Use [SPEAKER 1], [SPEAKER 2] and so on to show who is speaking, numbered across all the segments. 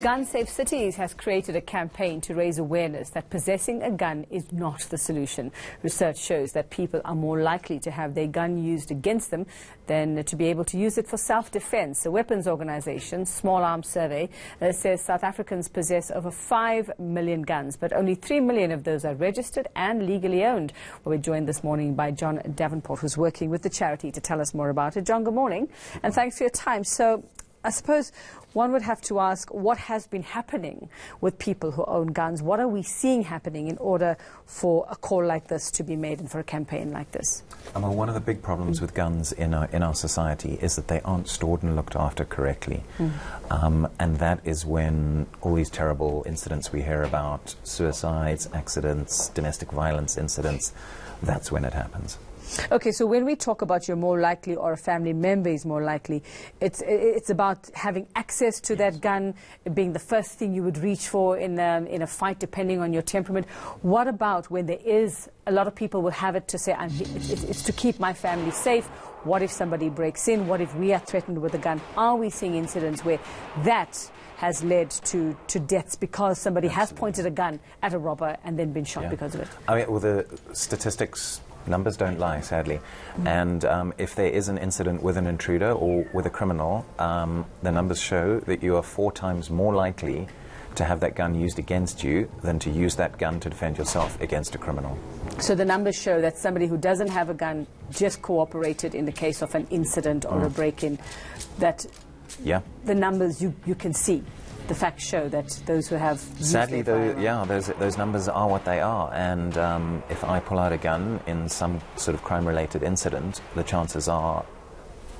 [SPEAKER 1] Gun Safe Cities has created a campaign to raise awareness that possessing a gun is not the solution. Research shows that people are more likely to have their gun used against them than to be able to use it for self-defense. A weapons organization, Small Arms Survey, says South Africans possess over 5 million guns, but only 3 million of those are registered and legally owned. Well, we're joined this morning by John Davenport, who's working with the charity to tell us more about it. John, good morning, and thanks for your time. So, I suppose one would have to ask, what has been happening with people who own guns? What are we seeing happening in order for a call like this to be made and for a campaign like this?
[SPEAKER 2] Well, one of the big problems with guns in our society is that they aren't stored and looked after correctly. And that is when all these terrible incidents we hear about, suicides, accidents, domestic violence incidents, that's when it happens.
[SPEAKER 1] Okay, so when we talk about you're more likely or a family member is more likely, it's about having access to that gun, being the first thing you would reach for in a fight, depending on your temperament. What about when there is, a lot of people will have it to say, it's to keep my family safe. What if somebody breaks in? What if we are threatened with a gun? Are we seeing incidents where that has led to deaths because somebody has pointed a gun at a robber and then been shot because of it?
[SPEAKER 2] I mean, well, the statistics, numbers don't lie, sadly. And if there is an incident with an intruder or with a criminal, the numbers show that you are 4 times more likely to have that gun used against you than to use that gun to defend yourself against a criminal.
[SPEAKER 1] So the numbers show that somebody who doesn't have a gun just cooperated in the case of an incident or a break-in, that the numbers you can see. The facts show that those who have
[SPEAKER 2] sadly, those numbers are what they are, and if I pull out a gun in some sort of crime-related incident, the chances are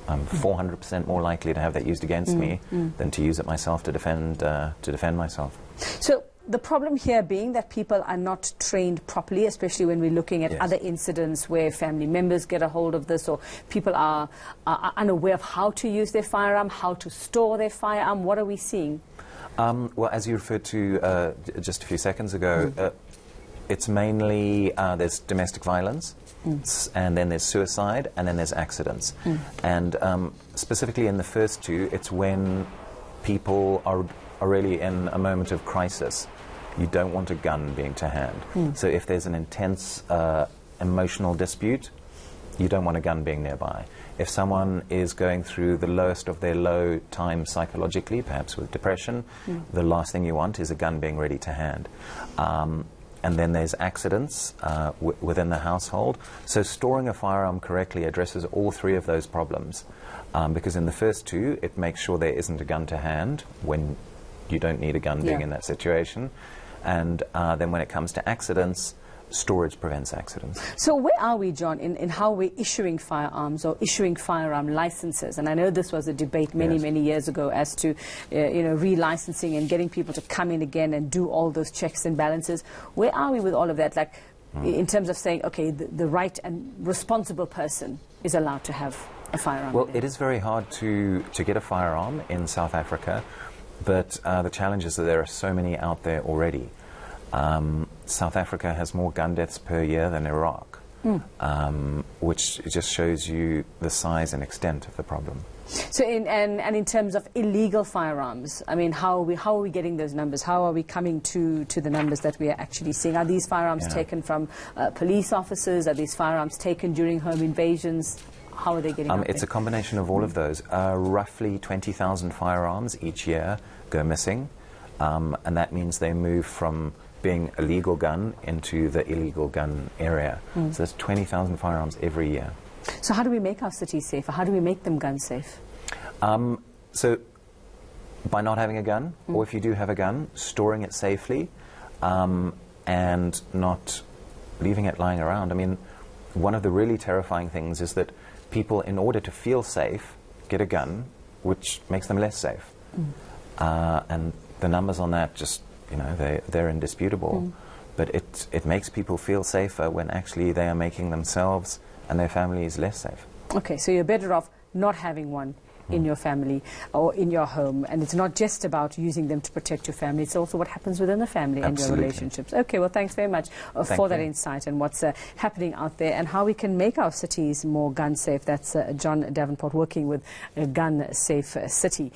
[SPEAKER 2] I'm 400% more likely to have that used against me than to use it myself to defend myself. So
[SPEAKER 1] the problem here being that people are not trained properly, especially when we're looking at other incidents where family members get a hold of this, or people are unaware of how to use their firearm, how to store their firearm. What are we seeing?
[SPEAKER 2] Well, as you referred to just a few seconds ago, it's mainly there's domestic violence, and then there's suicide, and then there's accidents. And specifically in the first two, it's when people are really in a moment of crisis. You don't want a gun being to hand. So if there's an intense emotional dispute, you don't want a gun being nearby. If someone is going through the lowest of their low time psychologically, perhaps with depression, the last thing you want is a gun being ready to hand. And then there's accidents within the household. So storing a firearm correctly addresses all 3 of those problems. Because in the first 2, it makes sure there isn't a gun to hand when you don't need a gun being in that situation. And then when it comes to accidents, storage prevents accidents.
[SPEAKER 1] So where are we, John, in how we're issuing firearms or issuing firearm licenses? And I know this was a debate many years ago as to relicensing and getting people to come in again and do all those checks and balances. Where are we with all of that? Like in terms of saying, okay, the right and responsible person is allowed to have a firearm.
[SPEAKER 2] Well, it is very hard to get a firearm in South Africa, but the challenge is that there are so many out there already. South Africa has more gun deaths per year than Iraq, which just shows you the size and extent of the problem.
[SPEAKER 1] So, in terms of illegal firearms, I mean, how are we getting those numbers? How are we coming to the numbers that we are actually seeing? Are these firearms taken from police officers? Are these firearms taken during home invasions? How are they getting out
[SPEAKER 2] It's
[SPEAKER 1] there?
[SPEAKER 2] a combination of all of those. Roughly 20,000 firearms each year go missing, and that means they move from being a legal gun into the illegal gun area. So there's 20,000 firearms every year.
[SPEAKER 1] So how do we make our cities safer? How do we make them gun safe?
[SPEAKER 2] So by not having a gun, or if you do have a gun, storing it safely and not leaving it lying around. I mean, one of the really terrifying things is that people, in order to feel safe, get a gun, which makes them less safe. And the numbers on that just, they're indisputable. But it makes people feel safer when actually they are making themselves and their families less safe.
[SPEAKER 1] Okay, so you're better off not having one in your family or in your home, and it's not just about using them to protect your family, it's also what happens within the family and your relationships. Okay, well, thanks very much for that insight and what's happening out there and how we can make our cities more gun safe. That's John Davenport working with a Gun Safe City.